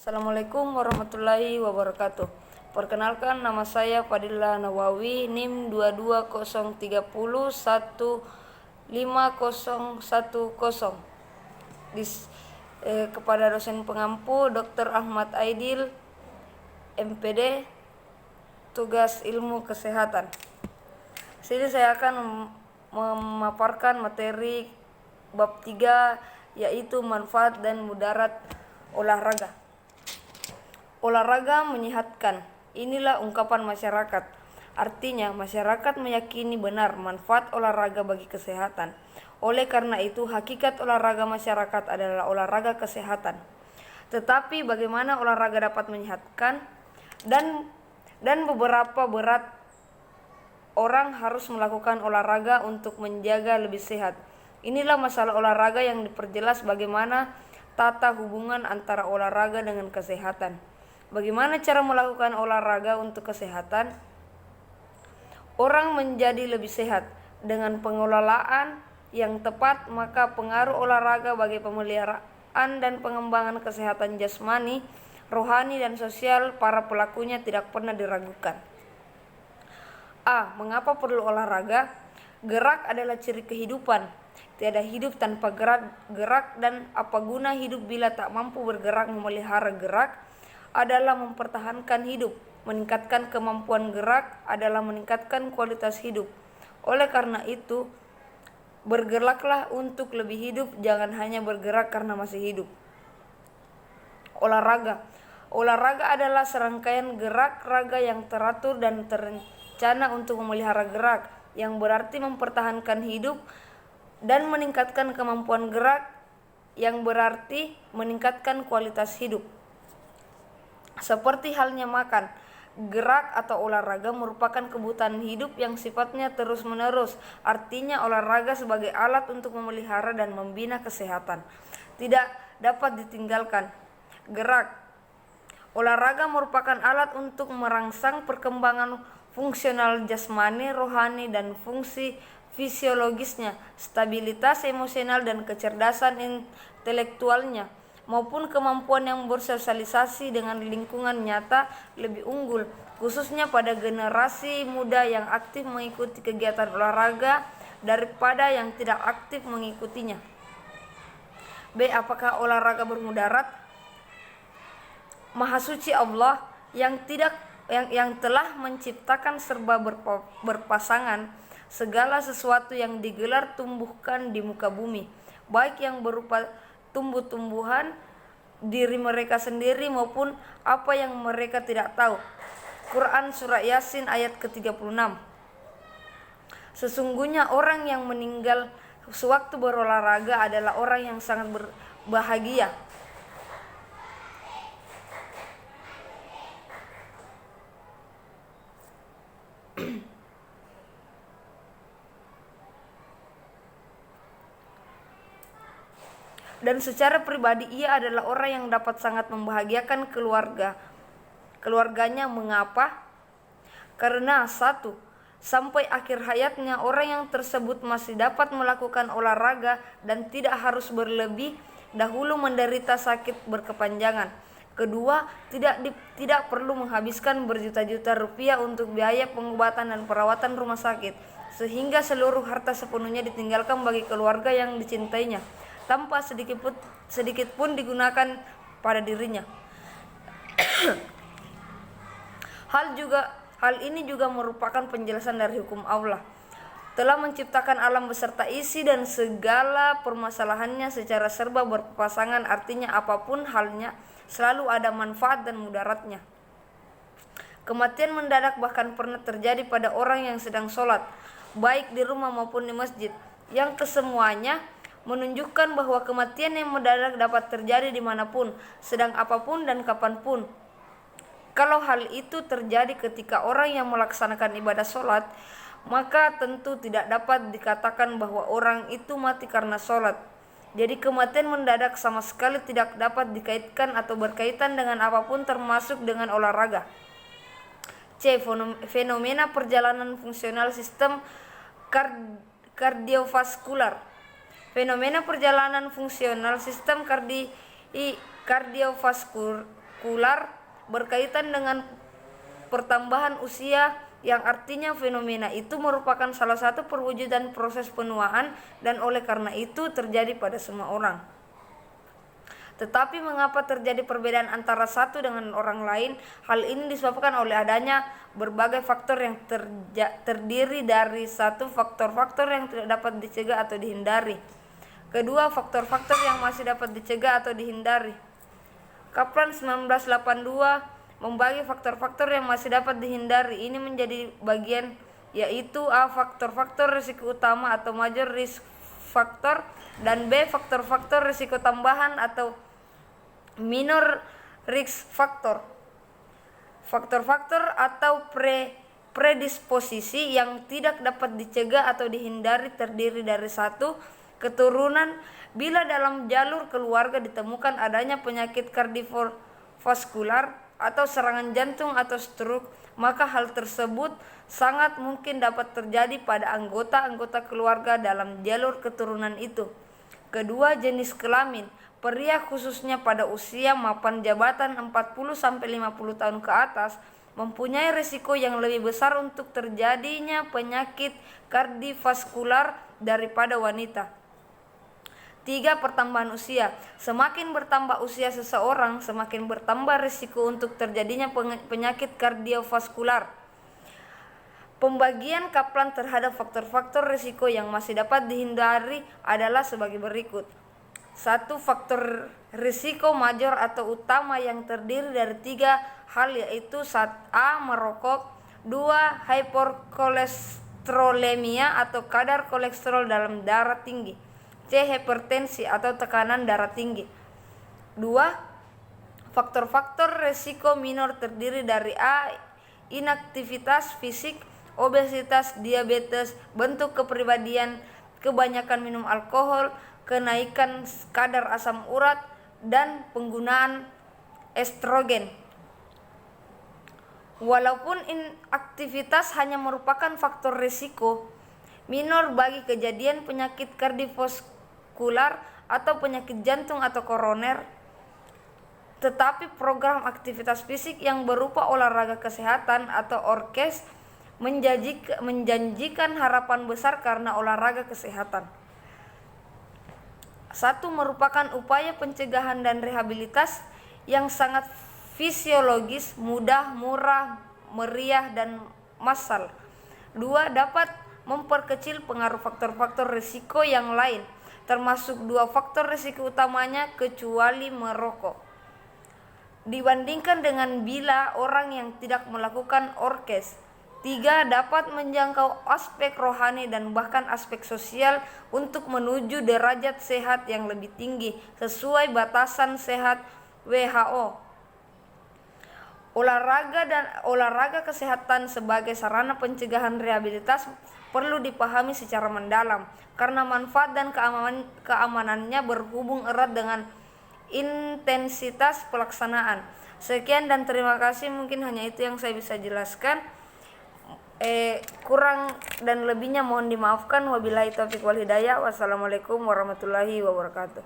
Assalamualaikum warahmatullahi wabarakatuh. Perkenalkan, nama saya Fadila Nawawi, NIM 220301510. Kepada dosen pengampu Dr. Ahmad Aidil, MPD, tugas ilmu kesehatan. Sini saya akan memaparkan materi bab 3, yaitu manfaat dan mudarat olahraga. Olahraga menyehatkan. Inilah ungkapan masyarakat. Artinya, masyarakat meyakini benar manfaat olahraga bagi kesehatan. Oleh karena itu, hakikat olahraga masyarakat adalah olahraga kesehatan. Tetapi bagaimana olahraga dapat menyehatkan? Dan beberapa berat orang harus melakukan olahraga untuk menjaga lebih sehat. Inilah masalah olahraga yang diperjelas bagaimana tata hubungan antara olahraga dengan kesehatan. Bagaimana cara melakukan olahraga untuk kesehatan? Orang menjadi lebih sehat dengan pengelolaan yang tepat, maka pengaruh olahraga bagi pemeliharaan dan pengembangan kesehatan jasmani, rohani, dan sosial para pelakunya tidak pernah diragukan. A. Mengapa perlu olahraga? Gerak adalah ciri kehidupan. Tiada hidup tanpa gerak, dan apa guna hidup bila tak mampu bergerak? Memelihara gerak adalah mempertahankan hidup. Meningkatkan kemampuan gerak adalah meningkatkan kualitas hidup. Oleh karena itu, bergeraklah untuk lebih hidup, jangan hanya bergerak karena masih hidup. Olahraga adalah serangkaian gerak raga yang teratur dan terencana untuk memelihara gerak, yang berarti mempertahankan hidup, dan meningkatkan kemampuan gerak, yang berarti meningkatkan kualitas hidup. Seperti halnya makan, gerak atau olahraga merupakan kebutuhan hidup yang sifatnya terus-menerus. Artinya olahraga sebagai alat untuk memelihara dan membina kesehatan tidak dapat ditinggalkan. Olahraga merupakan alat untuk merangsang perkembangan fungsional jasmani, rohani, dan fungsi fisiologisnya, stabilitas emosional dan kecerdasan intelektualnya, maupun kemampuan yang bersosialisasi dengan lingkungan nyata lebih unggul, khususnya pada generasi muda yang aktif mengikuti kegiatan olahraga daripada yang tidak aktif mengikutinya. B. Apakah olahraga bermudarat? Maha suci Allah yang telah menciptakan serba berpasangan, segala sesuatu yang digelar tumbuhkan di muka bumi, baik yang berupa tumbuh-tumbuhan, diri mereka sendiri, maupun apa yang mereka tidak tahu. Quran Surah Yasin ayat ke-36. Sesungguhnya orang yang meninggal sewaktu berolahraga adalah orang yang sangat berbahagia. Dan secara pribadi ia adalah orang yang dapat sangat membahagiakan keluarganya. Mengapa? Karena 1. Sampai akhir hayatnya orang yang tersebut masih dapat melakukan olahraga dan tidak harus berlebih dahulu menderita sakit berkepanjangan. 2. Tidak perlu menghabiskan berjuta-juta rupiah untuk biaya pengobatan dan perawatan rumah sakit, sehingga seluruh harta sepenuhnya ditinggalkan bagi keluarga yang dicintainya, tanpa sedikit pun digunakan pada dirinya. Hal ini juga merupakan penjelasan dari hukum Allah telah menciptakan alam beserta isi dan segala permasalahannya secara serba berpasangan. Artinya apapun halnya selalu ada manfaat dan mudaratnya. Kematian mendadak bahkan pernah terjadi pada orang yang sedang sholat, baik di rumah maupun di masjid, yang kesemuanya menunjukkan bahwa kematian yang mendadak dapat terjadi dimanapun, sedang apapun dan kapanpun. Kalau hal itu terjadi ketika orang yang melaksanakan ibadah sholat, maka tentu tidak dapat dikatakan bahwa orang itu mati karena sholat. Jadi kematian mendadak sama sekali tidak dapat dikaitkan atau berkaitan dengan apapun, termasuk dengan olahraga. C. Fenomena perjalanan fungsional sistem kardiovaskular. Fenomena perjalanan fungsional sistem kardiovaskular berkaitan dengan pertambahan usia, yang artinya fenomena itu merupakan salah satu perwujudan proses penuaan dan oleh karena itu terjadi pada semua orang. Tetapi mengapa terjadi perbedaan antara satu dengan orang lain? Hal ini disebabkan oleh adanya berbagai faktor yang terdiri dari satu, faktor-faktor yang tidak dapat dicegah atau dihindari. Kedua, faktor-faktor yang masih dapat dicegah atau dihindari. Kaplan 1982 membagi faktor-faktor yang masih dapat dihindari ini menjadi bagian, yaitu A. Faktor-faktor risiko utama atau major risk factor, dan B. Faktor-faktor risiko tambahan atau minor risk factor. Faktor-faktor atau predisposisi yang tidak dapat dicegah atau dihindari terdiri dari satu, keturunan. Bila dalam jalur keluarga ditemukan adanya penyakit kardiovaskular atau serangan jantung atau stroke, maka hal tersebut sangat mungkin dapat terjadi pada anggota-anggota keluarga dalam jalur keturunan itu. Kedua, jenis kelamin. Pria khususnya pada usia mapan jabatan 40-50 tahun ke atas mempunyai risiko yang lebih besar untuk terjadinya penyakit kardiovaskular daripada wanita. 3. Pertambahan usia. Semakin bertambah usia seseorang, semakin bertambah risiko untuk terjadinya penyakit kardiovaskular. Pembagian Kaplan terhadap faktor-faktor risiko yang masih dapat dihindari adalah sebagai berikut. 1. Faktor risiko major atau utama yang terdiri dari 3 hal, yaitu A. Merokok. 2. Hiperkolesterolemia atau kadar kolesterol dalam darah tinggi. C. Hipertensi atau tekanan darah tinggi. 2. Faktor-faktor risiko minor terdiri dari A. Inaktivitas fisik, obesitas, diabetes, bentuk kepribadian, kebanyakan minum alkohol, kenaikan kadar asam urat, dan penggunaan estrogen. Walaupun inaktivitas hanya merupakan faktor risiko minor bagi kejadian penyakit kardiovaskular atau penyakit jantung atau koroner, tetapi program aktivitas fisik yang berupa olahraga kesehatan atau orkes menjanjikan harapan besar karena olahraga kesehatan. 1. Merupakan upaya pencegahan dan rehabilitas yang sangat fisiologis, mudah, murah, meriah, dan massal. 2. Dapat memperkecil pengaruh faktor-faktor risiko yang lain, termasuk 2 faktor risiko utamanya kecuali merokok, dibandingkan dengan bila orang yang tidak melakukan orkes. 3. Dapat menjangkau aspek rohani dan bahkan aspek sosial untuk menuju derajat sehat yang lebih tinggi sesuai batasan sehat WHO. Olahraga kesehatan sebagai sarana pencegahan rehabilitas perlu dipahami secara mendalam karena manfaat dan keamanannya berhubung erat dengan intensitas pelaksanaan. Sekian dan terima kasih, mungkin hanya itu yang saya bisa jelaskan. Kurang dan lebihnya mohon dimaafkan. Wabillahi taufiq wal hidayah. Wassalamualaikum warahmatullahi wabarakatuh.